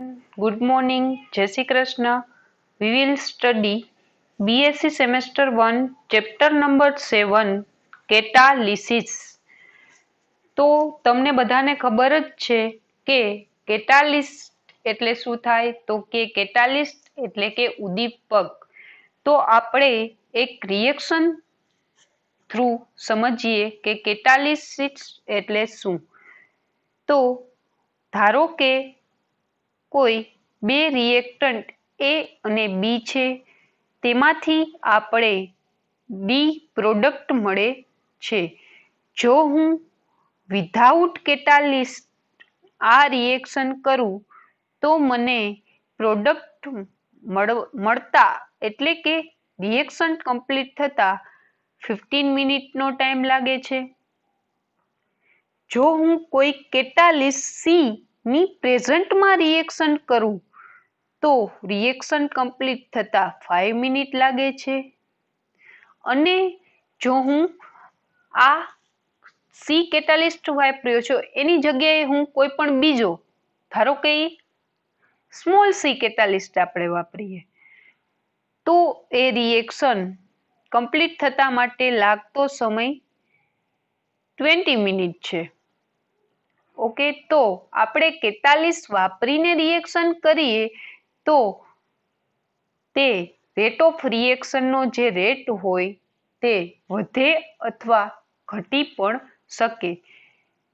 Good morning, Jai Shri Krishna. We will study BSc Semester 1, Chapter number 7, Catalysis. તો તમને બધાને ખબર જ છે કે કેટાલિસ્ટ એટલે શું થાય તો કે કેટાલિસ્ટ એટલે કે ઉદ્દીપક. તો આપણે એક રિએક્શન થ્રુ સમજીએ કે કેટાલિસિસ એટલે શું. તો ધારો કે કોઈ બે રિએક્ટન્ટ એ અને બી છે, તેમાંથી આપણે ડી પ્રોડક્ટ મળે છે. જો હું વિધાઉટ કેટાલિસ્ટ આ રિએક્શન કરું તો મને પ્રોડક્ટ મળતા એટલે કે રિએક્શન કમ્પ્લીટ થતા 15 મિનિટનો ટાઈમ લાગે છે. જો હું કોઈ કેટાલિસ્ટ સી ની પ્રેઝન્ટમાં રિએક્શન કરું તો રિએક્શન કમ્પ્લીટ થતા 5 મિનિટ લાગે છે. અને જો હું આ સી કેટાલિસ્ટ વાપર્યો છું એની જગ્યાએ હું કોઈ પણ બીજો, ધારો કે સ્મોલ સી કેટાલિસ્ટ આપણે વાપરીએ તો એ રિએક્શન કમ્પ્લીટ થતા માટે લાગતો સમય 20 મિનિટ છે. ઓકે, તો આપણે કેટાલિસ્ટ વાપરીને રિએક્શન કરીએ તો તે રેટ ઓફ રિએક્શનનો જે રેટ હોય તે વધે અથવા ઘટી પણ શકે.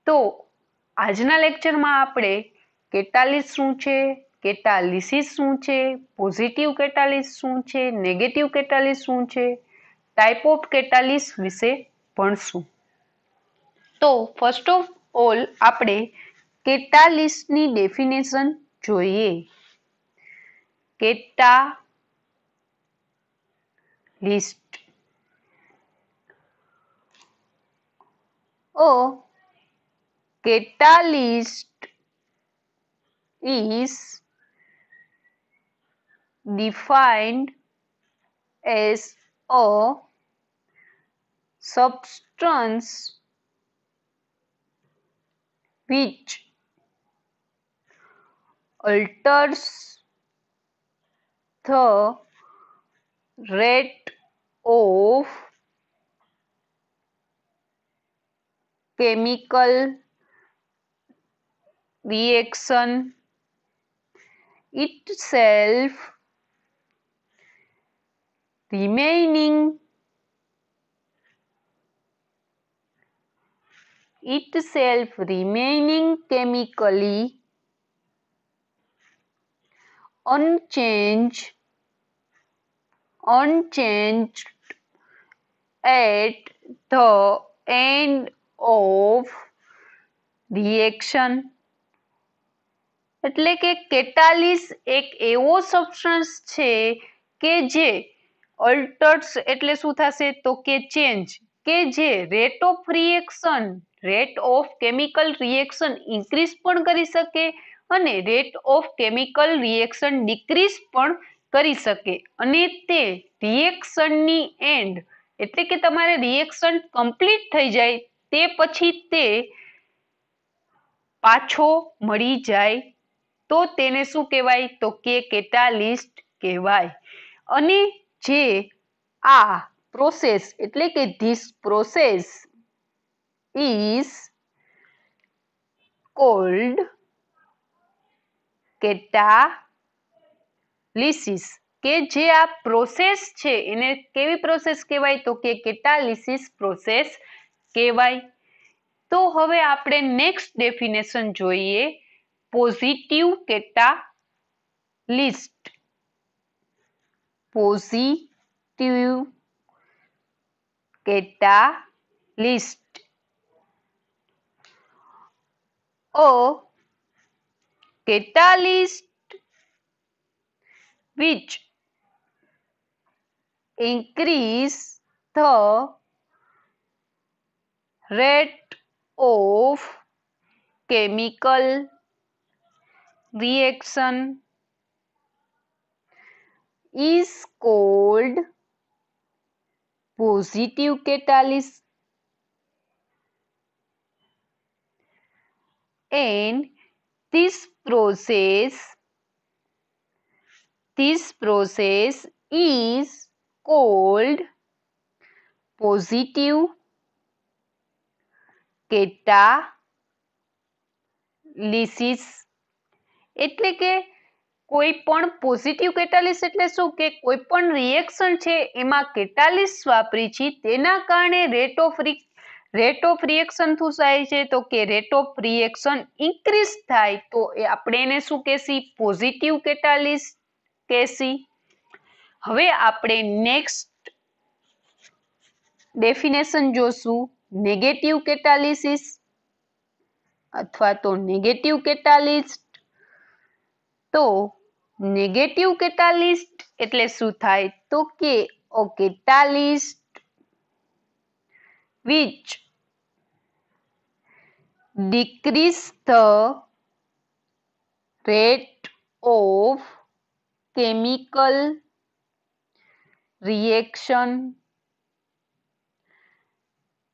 તો આજના લેક્ચરમાં આપણે કેટાલિસ્ટ શું છે, કેટાલિસિસ શું છે, પોઝિટિવ કેટાલિસ્ટ શું છે, નેગેટિવ કેટાલિસ્ટ શું છે, ટાઈપ ઓફ કેટાલિસ્ટ વિશે ભણશું. તો ફર્સ્ટ ઓફ ઓલ આપણે કેટાલિસ્ટની ડેફિનેશન જોઈએ. Catalyst catalyst is defined as a substance which alters the rate of chemical reaction itself remaining chemically unchanged at the end of reaction. એટલે કે catalyst એક એવો substance છે કે જે અલ્ટર્સ એટલે શું થશે તો કે ચેન્જ, કે જે rate of reaction, rate of chemical reaction increase પણ કરી શકે અને rate of chemical reaction decrease પણ કરી શકે. અને તે રિએક્શનની એન્ડ એટલે કે તમારે રિએક્શન કમ્પ્લીટ થઈ જાય તે પછી તે પાછો મળી જાય તો તેને શું કહેવાય તો કે કેટાલિસ્ટ કહેવાય. અને જે આ પ્રોસેસ એટલે કે ધીસ પ્રોસેસ ઇઝ કોલ્ડ કેટાલિસિસ, કે જે આ પ્રોસેસ છે એને કેવી પ્રોસેસ કહેવાય તો કે કેટાલિસિસ પ્રોસેસ કહેવાય. તો હવે આપણે નેક્સ્ટ ડેફિનેશન જોઈએ, positive catalyst. Positive catalyst a catalyst which increase the rate of chemical reaction is called positive catalyst, and this process This process is called positive catalysis. એટલે કે કોઈ પણ પોઝિટિવ કેટાલિસ એટલે શું કે કોઈ પણ રિએક્શન છે એમાં કેટાલિસ વાપરી છે તેના કારણે રેટ ઓફ રિએક્શન શું થાય છે તો કે રેટ ઓફ રિએક્શન ઇન્ક્રીઝ થાય તો આપણે એને શું કહેશી પોઝિટિવ કેટાલિસ કહેશી. હવે આપણે નેક્સ્ટ ડેફિનેશન જોશું નેગેટિવ કેટાલિસિસ અથવા તો નેગેટિવ કેટાલિસ્ટ. તો નેગેટિવ કેટાલિસ્ટ એટલે શું થાય તો કે a catalyst which decrease the rate of chemical reaction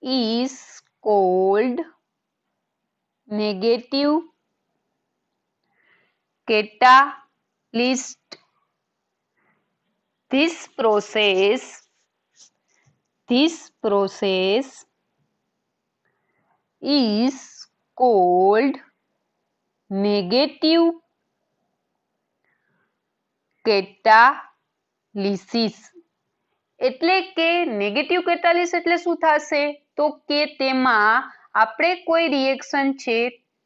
is called negative catalyst. This process is called negative catalysis. એટલે કે નેગેટિવ કેટાલિસ એટલે શું થશે તો કે તેમાં આપણે કોઈ રિએક્શન છે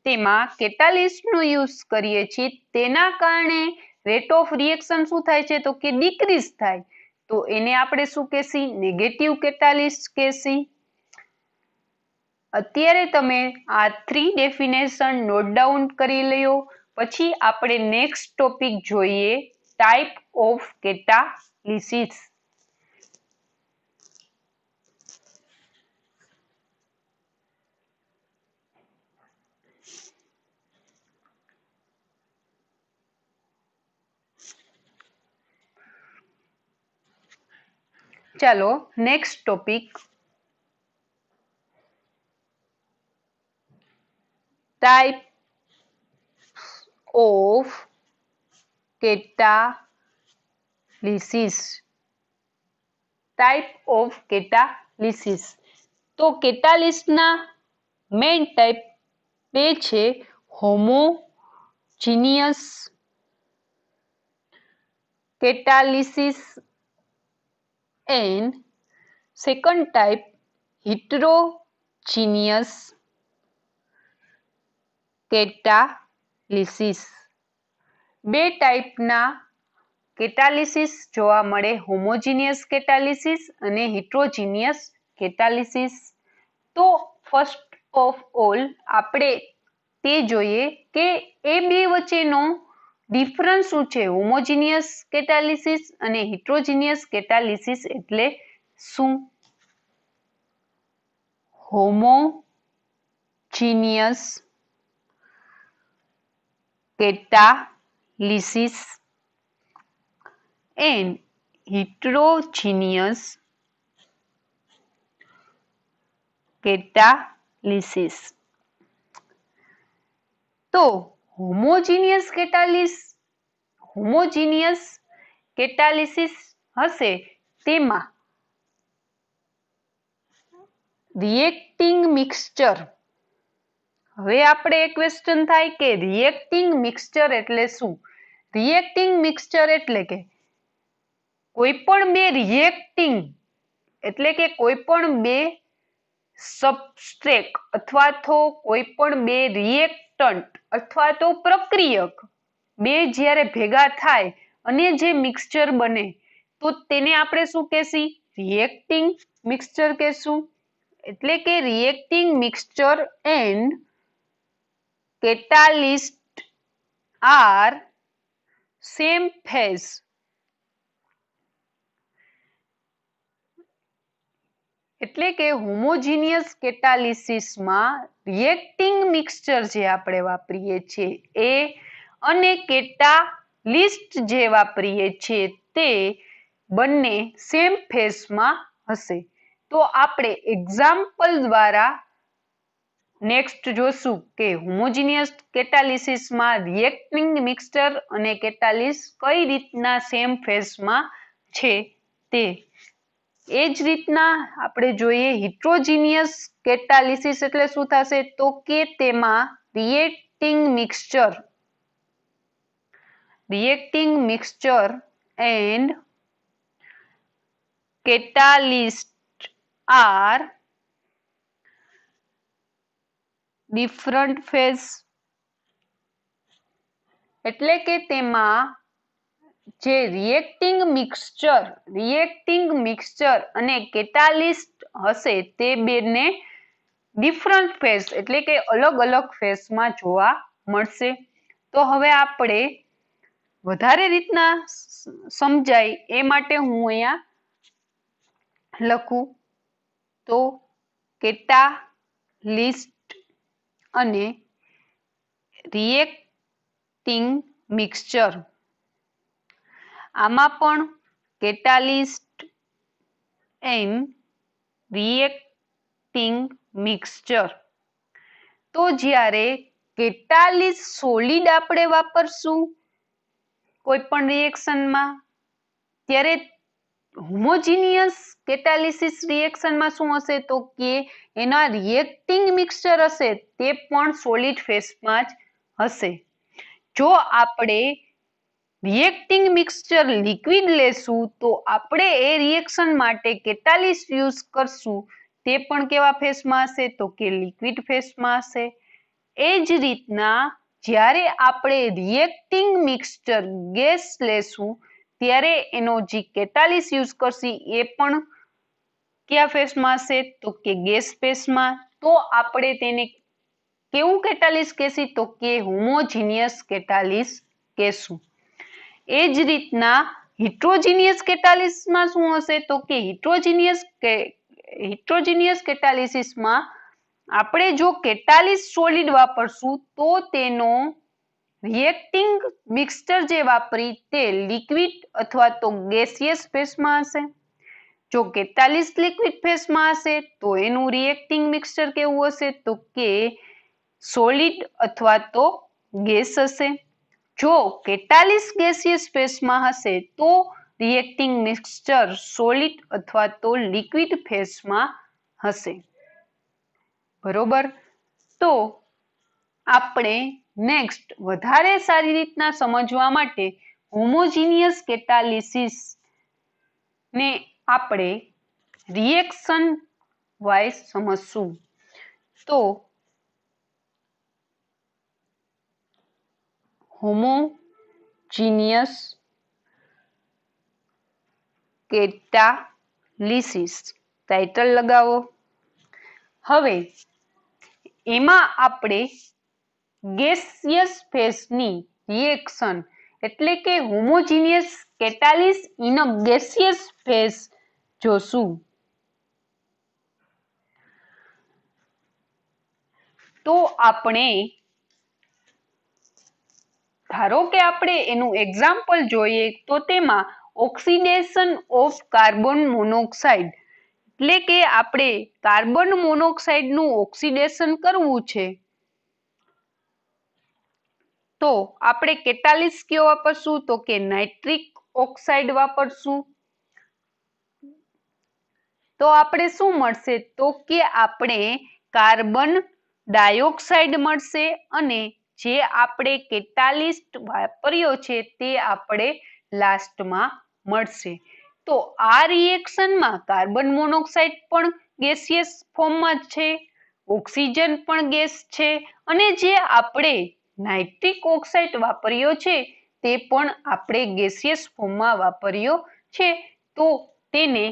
તેમાં કેટાલિસ્ટનો યુઝ કરીએ છીએ તેના કારણે રેટ ઓફ રિએક્શન શું થાય છે તો કે ડિક્રીઝ થાય તો એને આપણે શું કહેશી નેગેટિવ કેટાલિસ્ટ કહેશી. અત્યારે તમે આ 3 ડેફિનેશન નોટ ડાઉન કરી લ્યો. પછી આપણે નેક્સ્ટ ટોપિક જોઈએ ટાઈપ ઓફ કેટાલિસિસ. ચાલો next topic type of catalysis. Type of catalysis. તો કેટાલિસ્ટના મેઇન ટાઈપ બે છે homogeneous catalysis and second type heterogeneous catalysis. બે ટાઈપના કેટાલિસિસ જોવા મળે હોમોજીનિયસ કેટાલિસિસ અને હિટ્રોજીનિયસ કેટાલિસિસ. તો ફર્સ્ટ ઓફ ઓલ આપણે તે જોઈએ કે એ બે વચ્ચેનો ડિફરન્સ શું છે હોમોજીનિયસ કેટાલિસિસ અને હિટ્રોજીનિયસ કેટાલિસિસ એટલે શું. Homogeneous catalysis and heterogeneous catalysis. તો હોમોજીનિયસ કેટાલિસિસ હશે તેમાં રિએક્ટિંગ મિક્સચર. હવે આપણે એક ક્વેશ્ચન થાય કે રિએક્ટિંગ મિક્સચર એટલે શું. રિએક્ટિંગ મિક્સચર એટલે કે કોઈ પણ બે રિએક્ટિંગ એટલે કે કોઈ પણ બે સબસ્ટ્રેટ અથવા તો કોઈ પણ બે રિએક્ટન્ટ અથવા તો પ્રક્રિયક બે જ્યારે ભેગા થાય અને જે મિક્સચર બને તો તેને આપણે શું કહેશી રિએક્ટિંગ મિક્સચર કહેશું. એટલે કે reacting mixture and catalyst are same phase. એટલે કે હોમોજીનિયસ કેટાલિસિસમાં રિએક્ટિંગ મિક્સચર જે આપણે વાપરીએ છીએ એ અને કેટાલિસ્ટ જે વાપરીએ છીએ તે બંને સેમ ફેઝમાં હશે. તો આપણે એક્ઝામ્પલ દ્વારા નેક્સ્ટ જોશું કે હોમોજીનિયસ કેટાલિસિસમાં રિએક્ટિંગ મિક્સચર અને કેટાલિસ કઈ રીતના સેમ ફેઝમાં છે તે. એ જ રીતના આપણે જોઈએ હિટ્રોજીનિયસ કેટાલિસિસ એટલે શું થશે તો કે તેમાં reacting mixture and catalyst are different phase એટલે કે તેમાં જે રિએક્ટિંગ મિક્સચર અને કેટાલિસ્ટ હશે તે બેને ડિફરન્ટ ફેઝ એટલે કે અલગ અલગ ફેઝમાં જોવા મળશે. તો હવે આપણે વધારે રીતના સમજાય એ માટે હું અહીંયા લખું તો કેટાલિસ્ટ અને રિએક્ટિંગ મિક્સચર. આમાં પણ કેટાલિસ્ટ એન્ડ રિએક્ટિંગ મિક્સચર. તો જ્યારે કેટાલિસ્ટ સોલિડ આપણે વાપરશું કોઈ પણ રિએક્શનમાં ત્યારે હોમોજીનિયસ કેટાલિસિસ રિએક્શનમાં શું હશે તો કે એના રિએક્ટિંગ મિક્સચર હશે તે પણ સોલિડ ફેઝમાં જ હશે. જો આપણે રિએક્ટિંગ મિક્સચર લિક્વિડ લેશું તો આપણે એ રિએક્શન માટે કેટાલિસ્ટ યુઝ કરશું તે પણ કેવા ફેઝમાં હશે તો કે લિક્વિડ ફેઝમાં હશે. એ જ રીતના જ્યારે આપણે રિએક્ટિંગ મિક્સચર ગેસ લેશું ત્યારે એનો જે કેટાલિસ્ટ યુઝ કરશે એ પણ કયા ફેઝમાં હશે તો કે ગેસ ફેઝમાં. તો આપણે તેને કેવું કેટાલિસ્ટ કહેશું તો કે હોમોજીનિયસ કેટાલિસ્ટ કહેશું. એ જ રીતના હિટ્રોજીનિયસ કેટાલિસિસમાં શું હશે તો કે હિટ્રોજીનિયસ કેટાલિસિસમાં આપણે જો કેટાલિસ્ટ સોલિડ વાપરશું તો તેનો રિએક્ટિંગ મિક્સચર જે વાપરી તે લિક્વિડ અથવા તો ગેસિયસ ફેઝમાં હશે. જો કેટાલિસ્ટ લિક્વિડ ફેઝમાં હશે તો એનું રિએક્ટિંગ મિક્સચર કેવું હશે તો કે સોલિડ અથવા તો ગેસ હશે. જો કેટાલિસ્ટ ગેસિયસ ફેઝમાં હશે તો રિએક્ટિંગ મિક્સચર સોલિડ અથવા તો લિક્વિડ ફેઝમાં હશે. બરોબર. તો આપણે નેક્સ્ટ વધારે સારી રીતના સમજવા માટે હોમોજીનિયસ કેટાલિસિસ ને આપણે રિએક્શન વાઇઝ સમજશું. તો હોમોજીનિયસ કેટાલિસિસ ટાઇટલ લગાવો. હવે એમાં આપણે ગેસિયસ ફેઝની રિએક્શન એટલે કે homogeneous catalysis in a gaseous phase જોશું. તો આપણે ધારો કે આપણે એનું એક્ઝામ્પલ જોઈએ તો તેમાં ઓક્સિડેશન ઓફ કાર્બન મોનોક્સાઇડ એટલે કે આપણે કાર્બન મોનોક્સાઇડનું ઓક્સિડેશન કરવું છે તો આપણે કેટાલિસ્ટ કયો વાપરશું તો કે નાઇટ્રિક ઓક્સાઇડ વાપરશું. તો આપણે શું મળશે તો કે આપણે કાર્બન ડાયોક્સાઇડ મળશે અને જે આપણે કેટાલિસ્ટ વાપર્યો છે તે આપણે લાસ્ટમાં મળશે. તો આ રિએક્શનમાં કાર્બન મોનોક્સાઇડ પણ ગેસિયસ ફોર્મમાં છે, ઓક્સિજન પણ ગેસ છે અને જે આપણે નાઇટ્રિક ઓક્સાઇડ વાપર્યો છે તે પણ આપણે ગેસિયસ ફોર્મમાં વાપર્યો છે. તો તેને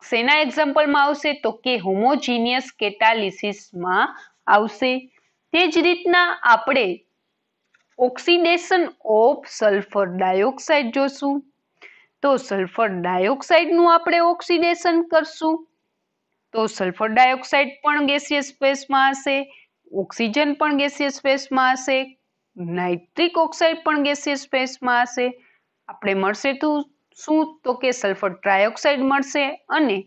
શેના એક્ઝામ્પલમાં આવશે તો કે હોમોજીનિયસ કેટાલિસિસમાં આવશે. તે જ રીતના આપણે ઓક્સિડેશન ઓફ સલ્ફર ડાયોક્સાઇડ જોશું. તો સલ્ફર ડાયોક્સાઇડનું આપણે ઓક્સિડેશન કરશું તો સલ્ફર ડાયોક્સાઇડ પણ ગેસિયસ ફેઝમાં હશે, ઓક્સિજન પણ ગેસિયસ ફેઝમાં હશે, નાઇટ્રિક ઓક્સાઇડ પણ ગેસિયસ ફેઝમાં હશે. આપણે મળશે તો શું તો કે સલ્ફર ટ્રાયોક્સાઇડ મળશે અને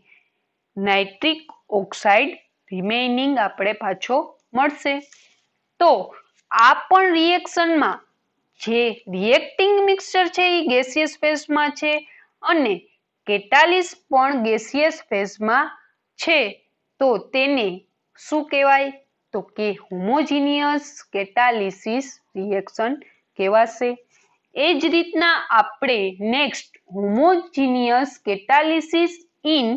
નાઇટ્રિક ઓક્સાઇડ રિમેઇનિંગ આપણે પાછો મળશે. તો આ પણ રિએક્શનમાં જે રિએક્ટિંગ મિક્સચર છે એ ગેસિયસ ફેઝમાં છે અને કેટાલિસ પણ ગેસિયસ ફેઝમાં છે. તો તેને શું કહેવાય? તો કે હોમોજીનિયસ કેટાલિસિસ રિએક્શન કહેવાશે. એ જ રીતના આપણે નેક્સ્ટ હોમોજીનિયસ કેટાલિસિસ ઇન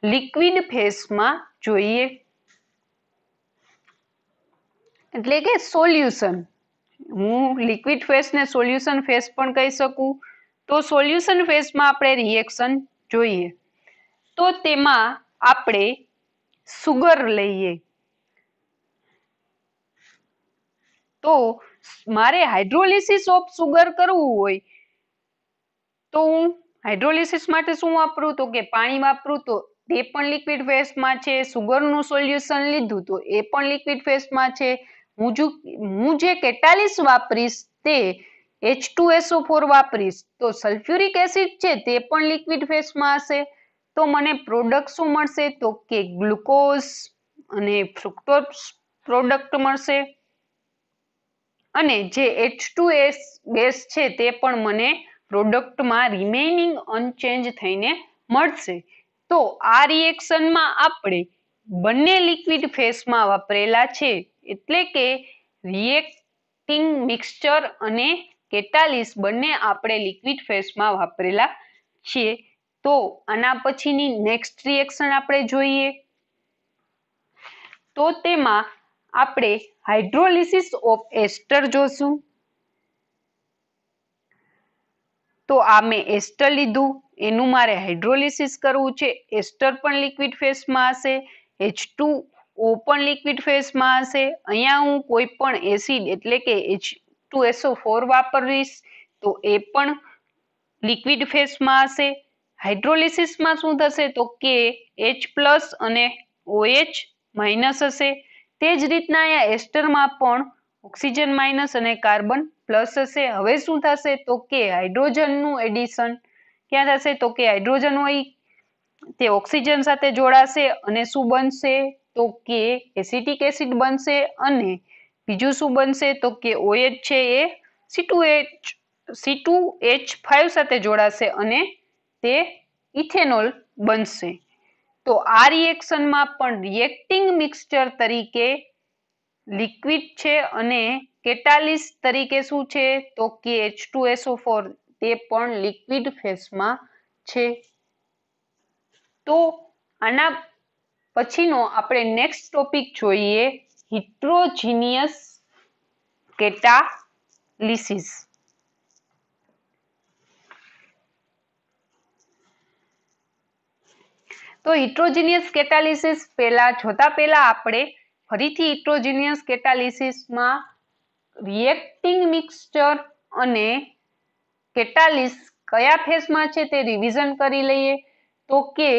લિક્વિડ ફેઝમાં જોઈએ, એટલે કે સોલ્યુશન. હું લિક્વિડ ફેઝ ને સોલ્યુશન ફેઝ પણ કહી શકું. તો સોલ્યુશન ફેઝમાં આપણે રિએક્શન જોઈએ. તો તેમાં આપણે સુગર લઈએ. તો મારે હાઇડ્રોલિસિસ ઓફ સુગર કરવું હોય તો હું હાઇડ્રોલિસિસ માટે શું વાપરું? તો કે પાણી વાપરું. તો તે પણ લિક્વિડ ફેઝમાં છે. સુગરનું સોલ્યુશન લીધું તો એ પણ લિક્વિડ ફેઝમાં છે. હું જે કેટાલિસ વાપરીશ તે H2SO4 વાપરીશ તો સલ્ફ્યુરિક એસિડ છે તે પણ લિક્વિડ ફેઝમાં હશે. તો મને પ્રોડક્ટ શું મળશે? તો કે ગ્લુકોઝ અને ફ્રુક્ટોઝ પ્રોડક્ટ મળશે. અને જે H2S ગેસ છે તે પણ મને પ્રોડક્ટમાં રિમેઇનિંગ અનચેન્જ થઈને મળશે. તો આ રિએક્શનમાં આપણે બંને લિક્વિડ ફેઝમાં વાપરેલા છે, એટલે કે રિએક્ટિંગ મિક્સચર અને કેટાલિસ બંને આપણે લિક્વિડ ફેઝમાં વાપરેલા છે. તો આના પછીની નેક્સ્ટ રિએક્શન આપણે જોઈએ. તો તેમાં આપણે હાઇડ્રોલિસિસ ઓફ એસ્ટર જોશું. તો આ મેં એસ્ટર લીધું, એનું મારે હાઇડ્રોલિસિસ કરવું છે. એસ્ટર પણ લિક્વિડ ફેઝમાં હશે, H2O પણ લિક્વિડ ફેઝમાં હશે. અહીંયા હું કોઈ પણ એસિડ એટલે કે H2SO4 વાપરીશ તો એ પણ લિક્વિડ ફેઝમાં હશે. હાઇડ્રોલિસિસમાં શું થશે? તો કે H+ અને OH- હશે. તે જ રીતના અહીંયા એસ્ટરમાં પણ ઓક્સિજન માઇનસ અને કાર્બન પ્લસ હશે. હવે શું થશે? તો કે હાઇડ્રોજનનું એડિશન ક્યાં થશે? તો કે હાઇડ્રોજન હોય તે ઓક્સિજન સાથે જોડાશે અને શું બનશે? તો કે એસિટિક એસિડ બનશે. અને બીજું શું બનશે? તો કે OH છે એ C2H5 સાથે જોડાશે અને તે ઇથેનોલ બનશે. તો આ રિએક્શનમાં પણ રિએક્ટિંગ મિક્સચર તરીકે લિક્વિડ છે અને કેટાલિસ તરીકે શું છે? તો કે H2SO4 તે પણ લિક્વિડ ફેઝમાં છે. તો આના પછીનો આપણે નેક્સ્ટ ટોપિક જોઈએ, હિટ્રોજીનિયસ કેટાલિસિસ. તો હિટ્રોજીનિયસ કેટાલિસિસ જોતા પહેલા આપણે ફરીથી હિટ્રોજીનિયસ કેટાલિસિસમાં રિએક્ટિંગ મિક્સચર અને કેટાલિસ કયા ફેઝમાં છે તે રિવિઝન કરી લઈએ. તો કે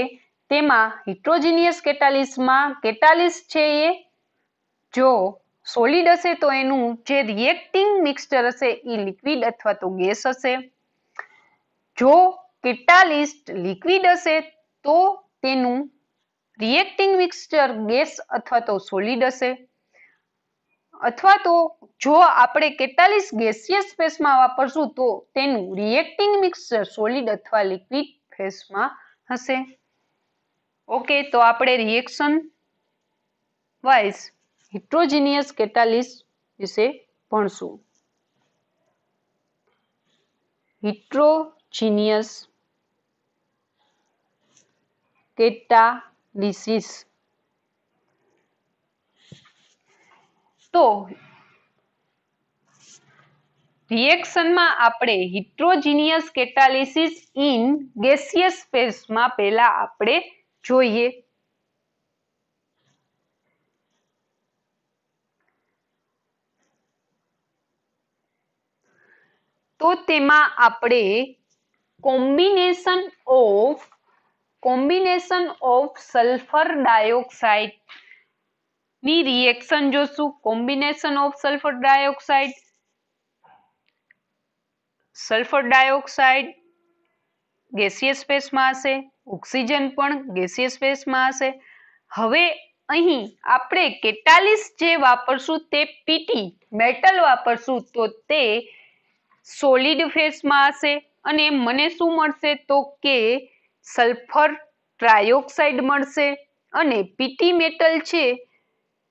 તેમાં હિટ્રોજીનિયસ કેટાલિસમાં કેટાલિસ છે એ જો સોલિડ હશે તો એનું જે રિએક્ટિંગ મિક્સચર હશે એ લિક્વિડ અથવા તો ગેસ હશે. જો કેટાલિસ્ટ લિક્વિડ હશે તો તેનું રિએક્ટિંગ મિક્સચર ગેસ અથવા તો સોલિડ હશે. અથવા તો જો આપણે કેટાલિસ ગેસિયસ ફેઝમાં વાપરશું તો તેનું રિએક્ટિંગ મિક્સચર સોલિડ અથવા લિક્વિડ ફેઝમાં હશે. ઓકે, તો આપણે રિએક્શન વાઇઝ હિટ્રોજીનિયસ કેટાલિસ વિશે ભણશું. હિટ્રોજીનિયસ કેટાલિસિસ. તો રિએક્શનમાં આપણે હિટ્રોજીનિયસ કેટાલિસિસ ઇન ગેસિયસ ફેઝમાં પહેલા આપણે જોઈએ. તો તેમાં આપણે કોમ્બિનેશન ઓફ સલ્ફર ડાયોક્સાઇડ ની રિએક્શન જોશું. Combination of sulphur dioxide gaseous ફેઝમાં હશે, ઓક્સિજન પણ ગેસિયસ ફેઝમાં હશે. હવે અહીં આપણે કેટાલિસ જે વાપરશું તે પીટી મેટલ વાપરશું તો તે સોલિડ ફેઝમાં હશે અને મને શું મળશે તો કે સલ્ફર ટ્રાયોક્સાઇડ મળશે અને પીટી મેટલ છે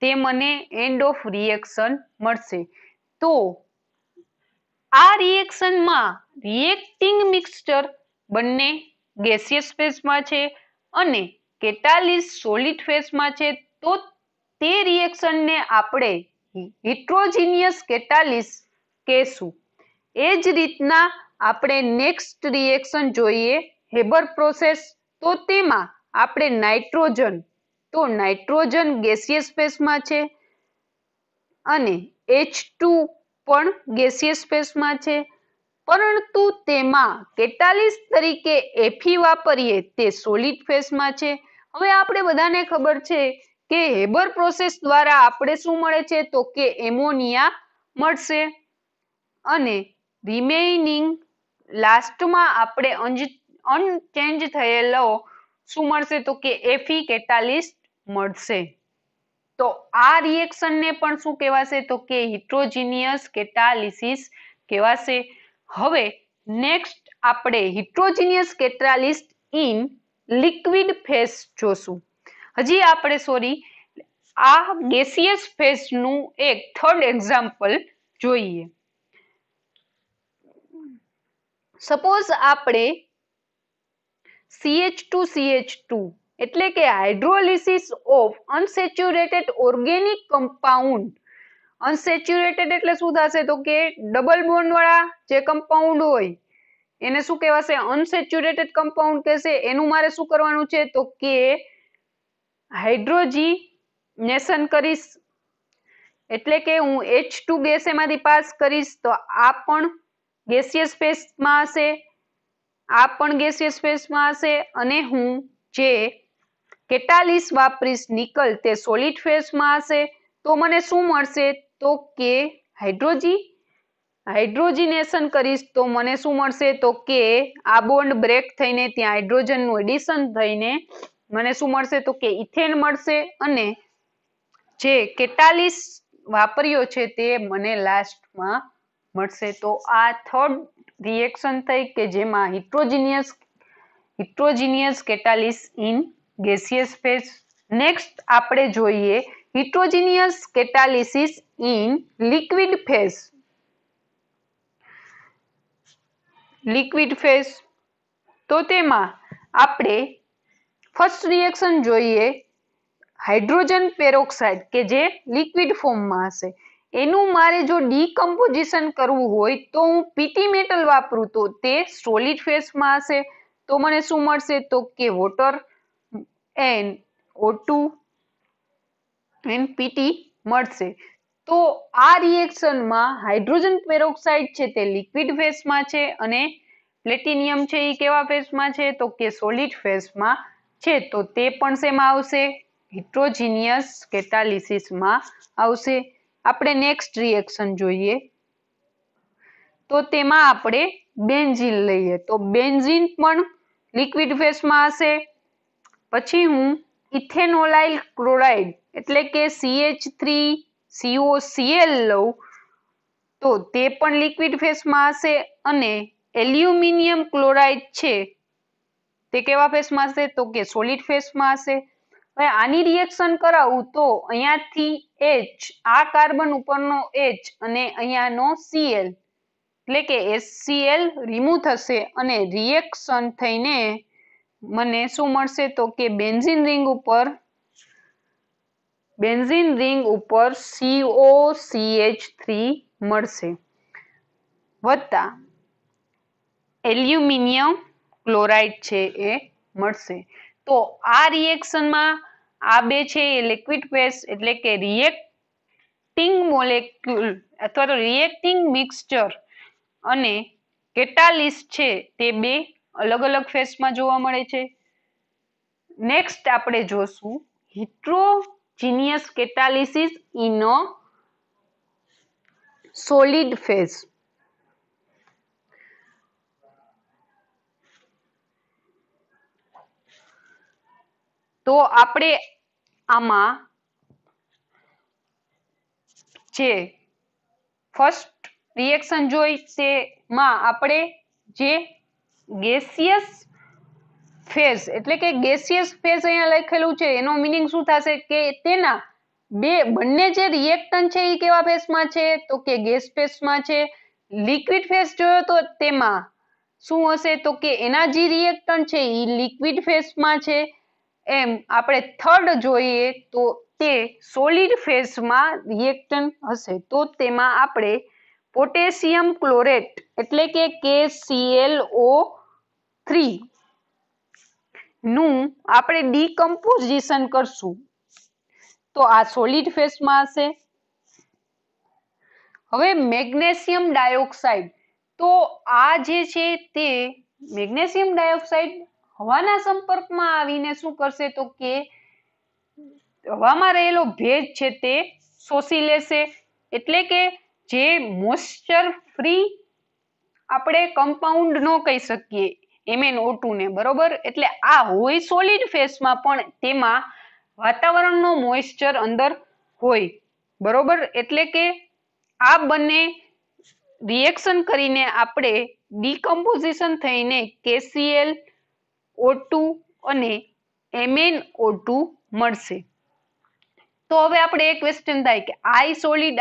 તે મને એન્ડ ઓફ રિએક્શન મળશે. તો આ રિએક્શનમાં રિએક્ટિંગ મિક્સચર બંને ગેસિયસ ફેઝમાં છે અને કેટાલિસ સોલિડ ફેઝમાં છે તો તે રિએક્શનને આપણે હિટ્રોજીનિયસ કેટાલિસ કહેશું. એ જ રીતના આપણે નેક્સ્ટ રિએક્શન જોઈએ હેબર પ્રોસેસ. તો તેમાં આપણે નાઇટ્રોજન ગેસિયસ ફેઝમાં છે અને H2 પણ ગેસિયસ ફેઝમાં છે, પરંતુ તેમાં કેટાલિસ તરીકે Fe વાપરીએ તે સોલિડ ફેઝમાં છે. હવે આપણે બધાને ખબર છે કે હેબર પ્રોસેસ દ્વારા આપણે શું મળે છે તો કે એમોનિયા મળશે અને રિમેઇનિંગ લાસ્ટમાં આપણે અનચેન્જ થયેલો શું મળશે તો કે Fe કેટાલિસ મળશે. તો આ રિએક્શનને પણ શું કહેવાશે તો કે હિટ્રોજીનિયસ કેટાલિસિસ કહેવાશે. હવે નેક્સ્ટ આપણે હિટ્રોજીનિયસ કેટાલિસ ઇન લિક્વિડ ફેઝ જોશું. હજી આપણે આ ગેસિયસ ફેઝનું એક થર્ડ એક્ઝામ્પલ જોઈએ. સપોઝ આપણે CH2CH2 એટલે કે hydrolysis of unsaturated organic compound. Unsaturated એટલે શું થશે તો કે ડબલ બોન્ડ વાળા જે કમ્પાઉન્ડ હોય એને શું કહેવાશે અનસેચ્યુરેટેડ કમ્પાઉન્ડ કહેશે. એનું મારે શું કરવાનું છે તો કે હાઇડ્રોજીનેશન કરીશ એટલે કે હું H2 ગેસ એમાંથી પાસ કરીશ તો આ પણ ગેસિયસ ફેઝમાં હશે, આ પણ ગેસિયસ ફેઝમાં હશે અને હું જે કેટાલિસ વાપરીશ નિકલ તે સોલિડ ફેઝમાં હશે. તો મને શું મળશે તો કે હાઇડ્રોજીનેશન કરીશ તો મને શું મળશે તો કે આ બોન્ડ બ્રેક થઈને ત્યાં હાઇડ્રોજનનું એડિશન થઈને મને શું મળશે તો કે ઇથેન મળશે અને જે કેટાલિસ વાપર્યો છે તે મને લાસ્ટમાં મળશે. તો આ થર્ડ રિએક્શન થઈ કે જેમાં heterogeneous catalysis in gaseous phase. Next આપણે જોઈએ heterogeneous catalysis in liquid phase. Liquid phase તો તેમાં આપણે ફર્સ્ટ રિએક્શન જોઈએ હાઇડ્રોજન પેરોક્સાઇડ કે જે લિક્વિડ ફોર્મમાં હશે. એનું મારે જો ડીકમ્પોઝિશન કરવું હોય તો હું પીટી મેટલ વાપરું તો તે સોલિડ ફેઝમાં હશે. તો મને શું મળશે તો કે water and O2 and PT મળશે. તો આ રિએક્શનમાં હાઇડ્રોજન પેરોક્સાઇડ છે તે લિક્વિડ ફેઝમાં છે અને પ્લેટિનિયમ છે એ કેવા ફેઝમાં છે તો કે સોલિડ ફેઝમાં છે. તો તે પણ શેમાં આવશે હિટ્રોજીનિયસ કેટાલિસિસમાં આવશે. આપણે નેક્સ્ટ રિએક્શન જોઈએ તો તેમાં આપણે બેન્ઝીન લઈએ તો બેન્ઝીન પણ લિક્વિડ ફેઝમાં હશે. પછી હું ઇથેનોલાઇલ ક્લોરાઇડ એટલે કે CH3COCl લઉં તો તે પણ લિક્વિડ ફેઝમાં હશે અને એલ્યુમિનિયમ ક્લોરાઇડ છે તે કેવા ફેઝમાં હશે તો કે સોલિડ ફેઝમાં હશે. હવે આની રિએક્શન કરાવું તો અહીંયાથી H આ કાર્બન ઉપરનો H અને અહીંયાનો Cl એટલે કે HCl રિમૂવ થશે અને રિએક્શન થઈને મને શું મળશે તો કે બેન્ઝીન રિંગ ઉપર COCH3 મળશે વત્તા એલ્યુમિનિયમ ક્લોરાઇડ છે એ મળશે. તો આ રિએક્શનમાં આ બે છે એ લિક્વિડ ફેઝ એટલે કે રિએક્ટિંગ મોલેક્યુલ અથવા તો રિએક્ટિંગ મિક્સચર અને કેટાલિસ છે તે બે અલગ અલગ ફેઝમાં જોવા મળે છે. નેક્સ્ટ આપણે જોશું હિટ્રોજીનિયસ catalysis in a solid phase. તો આપણે આમાં જે ફર્સ્ટ રિએક્શન જોઈ તેમાં આપણે જે ગેસિયસ ફેઝ એટલે કે ગેસિયસ ફેઝ અહીંયા લખેલું છે એનો મીનિંગ શું થશે કે તેના બંને જે રિએક્ટન્ટ છે એ કેવા ફેઝમાં છે તો કે ગેસ ફેઝમાં છે. લિક્વિડ ફેઝ જોયો તો તેમાં શું હશે તો કે એના જે રિએક્ટન્ટ છે એ લિક્વિડ ફેઝમાં છે. એમ આપણે થર્ડ જોઈએ તો તે સોલિડ ફેઝમાં રિએક્ટન્ટ હશે તો તેમાં આપણે પોટેશિયમ ક્લોરેટ એટલે કે KClO3 નું આપણે ડીકમ્પોઝિશન કરશું તો આ સોલિડ ફેઝમાં હશે. હવે મેગ્નેશિયમ ડાયોક્સાઇડ તો આ જે છે તે મેગ્નેશિયમ ડાયોક્સાઇડ હવાના સંપર્કમાં આવીને શું કરશે તો કે હવામાં રહેલો ભેજ છે તે શોષી લેશે એટલે કે જે મોઇસ્ચર ફ્રી આપણે કમ્પાઉન્ડ ન કહી શકીએ MnO2 ને બરોબર. એટલે આ હોય સોલિડ ફેઝમાં પણ તેમાં વાતાવરણનો મોઇસ્ચર અંદર હોય બરોબર. એટલે કે આ બંને રિએક્શન કરીને આપણે ડીકમ્પોઝિશન થઈને KClO2 અને MnO2 મળશે. તો હવે આપણે એક ક્વેશ્ચન થાય કે આઈ સોલિડ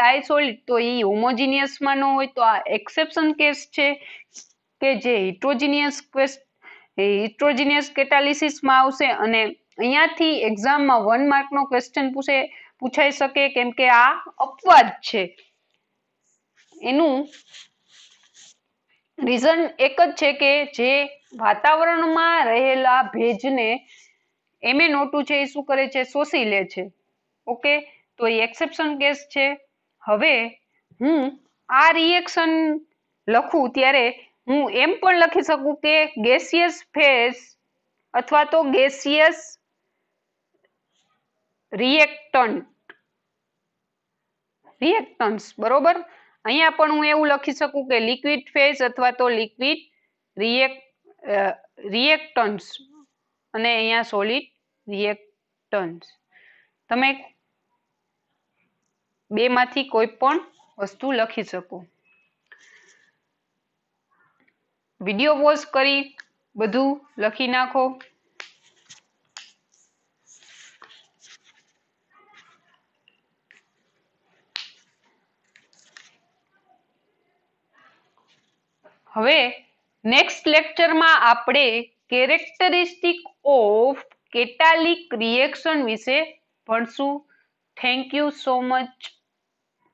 તો એ હોમોજીનિયસમાં ન હોય તો આ એક્સેપ્શન કેસ છે કે જે હિટ્રોજીનિયસ કેટાલિસિસમાં આવશે અને અહીંયાથી એક્ઝામમાં 1 માર્કનો ક્વેશ્ચન પૂછાઈ શકે કેમ કે આ અપવાદ છે. એનું રીઝન એક જ છે કે જે વાતાવરણમાં રહેલા ભેજને MnO2 છે એ શું કરે છે શોષી લે છે. ઓકે તો એ એક્સેપ્શન કેસ છે. હવે હું આ રિએક્શન લખું ત્યારે હું એમ પણ લખી શકું કે ગેસિયસ ફેઝ અથવા તો ગેસિયસ રિએક્ટન્ટ્સ બરોબર. અહીંયા પણ હું એવું લખી શકું કે લિક્વિડ ફેઝ અથવા તો લિક્વિડ રિએક્ટન્ટ્સ અને અહીંયા સોલિડ રિએક્ટન્ટ્સ. તમે બેમાંથી કોઈ પણ વસ્તુ લખી શકો. વિડીયો પોઝ કરી બધું લખી નાખો. હવે નેક્સ્ટ લેક્ચરમાં આપણે કેરેક્ટરિસ્ટિક ઓફ કેટાલિક રિએક્શન વિશે ભણશું. Thank you so much.